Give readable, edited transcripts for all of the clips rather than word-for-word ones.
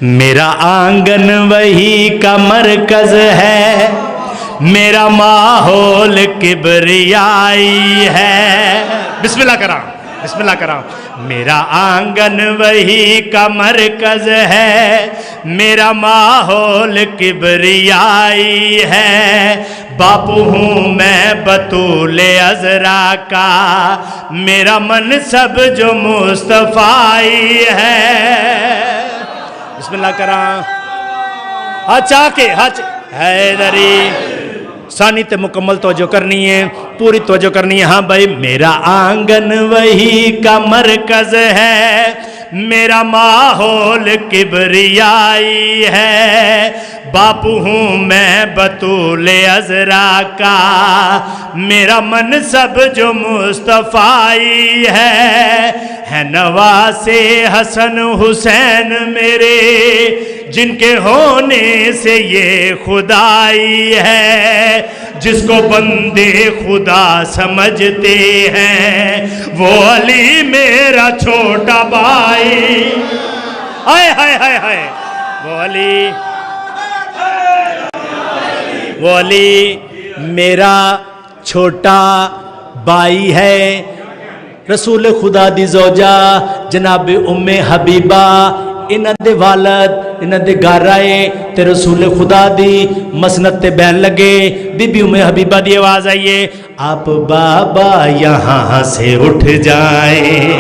میرا آنگن وہی کا مرکز ہے، میرا ماحول کبریائی ہے. بسم اللہ کرام، بسم اللہ کرام. میرا آنگن وہی کا مرکز ہے، میرا ماحول کبریائی ہے. باپو ہوں میں بطول عذرا کا، میرا منصب جو مصطفیٰ ہے. بسم اللہ کرام. ہچا کے ہچ حیدری ثانی تے مکمل توجہ کرنی ہے، پوری توجہ کرنی ہے. ہاں بھائی، میرا آنگن وہی کا مرکز ہے، میرا ماحول کبریائی ہے. باپو ہوں میں بطول عذرا کا، میرا منصب جو مصطفیٰ ہے نواسے حسن حسین میرے، جن کے ہونے سے یہ خدائی ہے. جس کو بندے خدا سمجھتے ہیں وہ علی میرا چھوٹا بھائی. ہائے ہائے ہائے ہائے، وہ علی میرا چھوٹا بھائی ہے. رسول خدا دی زوجہ جناب ام حبیبہ، انہاں دے والد انہاں دے گھر آئے تے رسول خدا دی مسند تے بہن لگے. بی بی ام حبیبہ دی آواز آئیے، آپ بابا یہاں سے اٹھ جائیں.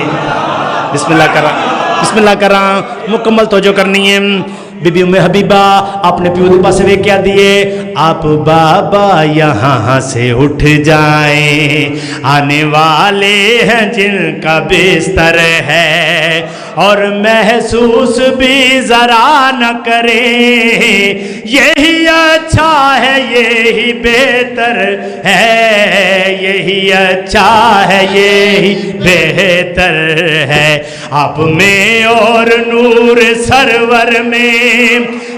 بسم اللہ کرام، بسم اللہ کرام. مکمل توجہ کرنی ہے. بی بی ام حبیبہ اپنے پیو دے پاسے وے کیا دیے، آپ بابا یہاں سے اٹھ جائیں، آنے والے ہیں جن کا بستر ہے اور محسوس بھی ذرا نہ کریں. یہی اچھا ہے، یہی بہتر ہے، یہی اچھا ہے، یہی بہتر ہے. آپ میں اور نور سرور میں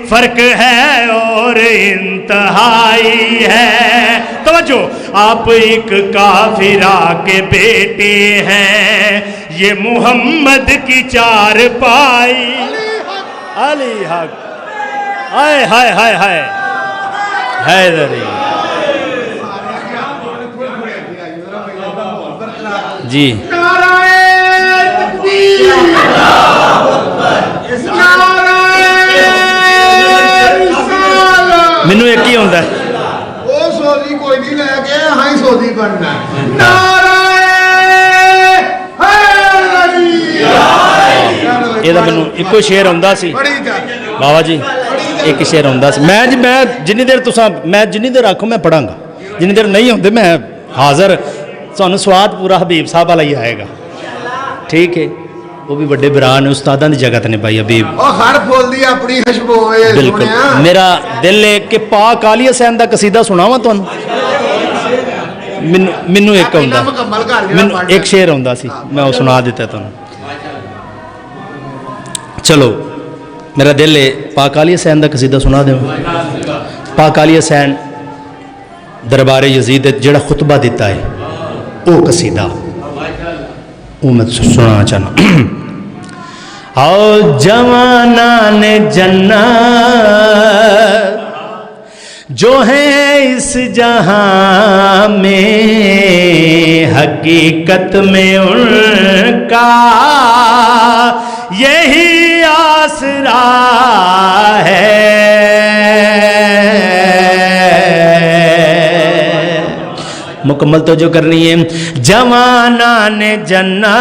فرق ہے اور انتہائی ہے. توجہ، آپ ایک کافرہ کے بیٹے ہیں، یہ محمد کی چار پائی. علی حق، ہائے ہائے ہائے ہائے حیدری. جی مینوں ایک ہی ہوندہ ہے، وہ سوزی کوئی نہیں لے کے ہاں سوزی بننا ہے. یہ تو مینوں ایک شعر ہوندہ سی بابا جی، ایک شعر ہوندہ سی. میں جنی دیر تساں میں جنی دیر آکھوں میں پڑھاں گا، جنی دیر نہیں ہوندے میں حاضر. سانوں سواد پورا حبیب صاحب والا ہی آئے گا. ٹھیک ہے، وہ بھی بڑے بران استاداں دی جگہ تے نے بھائی حبیب. او ہر پھول دی اپنی خوشبو ہے. بالکل. میرا دل ہے کہ پاک عالی حسین دا قصیدہ سناواں تانوں. مینوں ایک ہوندا، مینوں ایک شعر ہوندا سی، میں وہ سنا دیتا تانوں. چلو، میرا دل ہے پاک عالی حسین دا قصیدہ سنا دیں. پاک عالی حسین دربار یزید جڑا خطبہ دیتا ہے وہ قصیدہ وہ میں سنانا چاہنا. آؤ جوانان جنت جو ہیں اس جہاں میں، حقیقت میں ان کا یہی آسرا ہے. مکمل توجہ کرنی ہے. جوانان جنت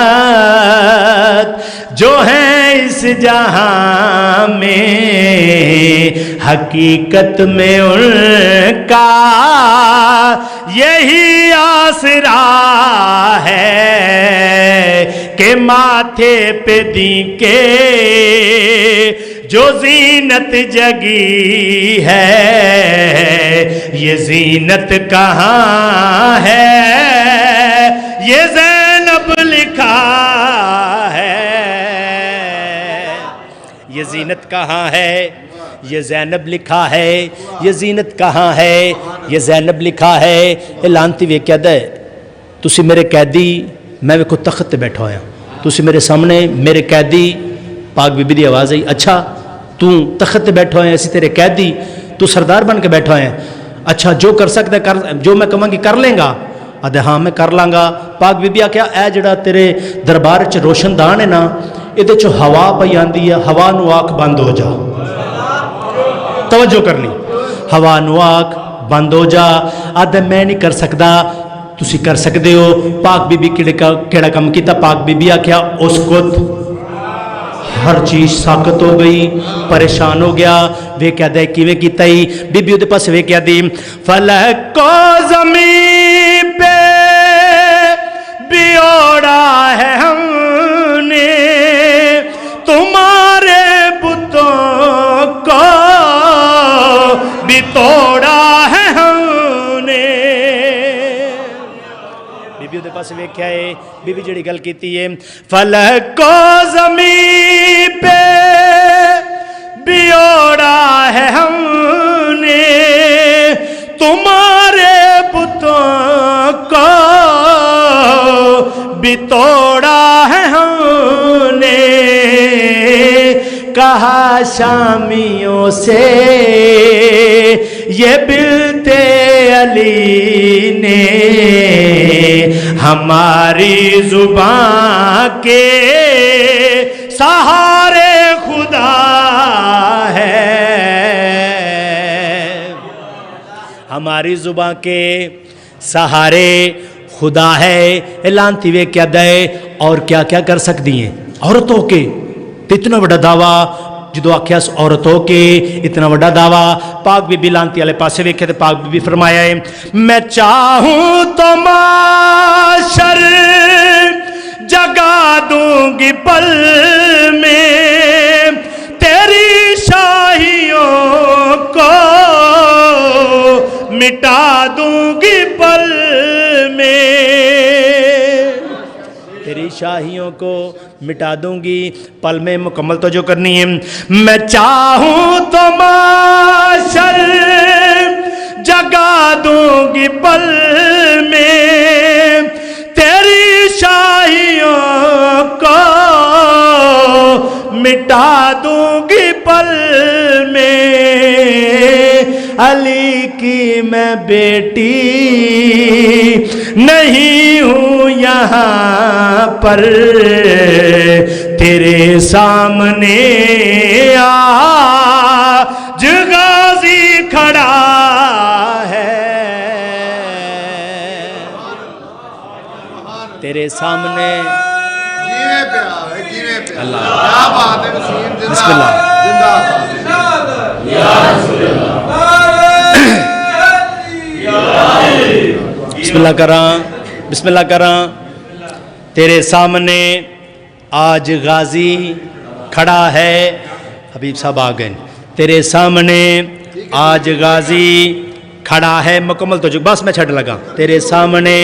جو ہیں اس جہاں میں، حقیقت میں ان کا یہی آسرا ہے کہ ماتھے پہ دی کے جو زینت جگی ہے، یہ زینت کہاں ہے، یہ زینب لکھا ہے. یہ زینت کہاں ہے، یہ زینب لکھا ہے. یہ زینت کہاں ہے، یہ زینب لکھا ہے. یہ لانتی وے کیا دے تسی میرے قیدی، میں ویکھو تخت تے بیٹھا ہویا، تسی میرے سامنے میرے قیدی پاک بی بی دی آواز آئی اچھا تو تخت تے بیٹھا ہے اسی تیرے قیدی تو سردار بن کے بیٹھا ہے اچھا جو کر سکتا ہے کر جو میں کہاں گی کر لیں گا آدھے ہاں میں کر لاں گا پاک بی بی آکھیا اے جڑا تیرے دربار چ روشن دان ہے نا یہ چو ہوا پئی آندی ہے ہوا نو آکھ بند ہو جا توجہ کرنی ہوا نو آکھ بند ہو جا آدھے میں نہیں کر سکتا تسی کر سکتے ہو پاک بی بی کیڑا کم کیتا پاک بی بی آکھیا اس کت ہر چیز ساکت ہو گئی پریشان ہو گیا وے کیا دے کیویں کیتا ہی بی بی دے پاس وے کیا دی فلک کو زمین پہ بیوڑا ہے ہم نے تمہارے بتوں کو بھی توڑا ہے ہم نے بی بی دے پاس وے کیا ہے بی بی جڑی گل کیتی ہے فلک کو زمین پہ بیوڑا ہے ہم نے تمہارے بتوں کو بھی توڑا ہے ہم نے کہا شامیوں سے یہ بلتے علی نے ہماری زبان کے سہارے خدا ہے ہماری زبان کے سہارے خدا ہے اعلان تیوے کیا دے اور کیا کیا کر سکتی ہیں عورتوں کے اتنا بڑا دعویٰ جدو آکھیاس عورتوں کے اتنا بڑا دعویٰ پاک بی بی لانتی علیہ پاسے ویکھے تھے پاک بی بی فرمایا ہے میں چاہوں تو معاشر جگا دوں گی پل میں تیری شاہیوں کو مٹا دوں گی پل میں تیری شاہیوں کو مٹا دوں گی پل میں مکمل تو جو کرنی ہے میں چاہوں تو معاشر جگا دوں گی پل میں تیری شاہیوں کو مٹا دوں گی پل میں علی کی میں بیٹی نہیں ہوں یہاں پر تیرے سامنے آج غازی کھڑا ہے تیرے سامنے جینے پہ آوے جینے پہ اللہ کیا بات ہے وسیم زندہ بسم اللہ زندہ یا رسول اللہ بسم اللہ کراں بسم اللہ کراں تیرے سامنے آج غازی کھڑا ہے حبیب صاحب آ گئے تیرے سامنے آج غازی کھڑا ہے مکمل تو جو بس میں چھٹ لگا تیرے سامنے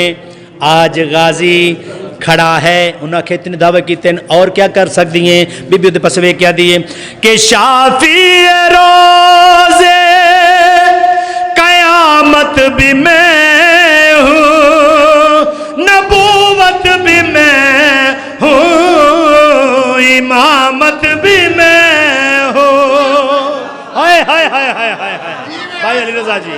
آج غازی کھڑا ہے انہاں کے اتنے دعوے کیتے ہیں اور کیا کر سکتی ہیں بی بی دے پسوے کیا دیئے کہ شافی روزے قیامت بھی میں ہوں نبوت بھی میں ہوں امامت بھی میں ہوں ہائے ہائے ہائے ہائے ہائے بھائی علی رضا جی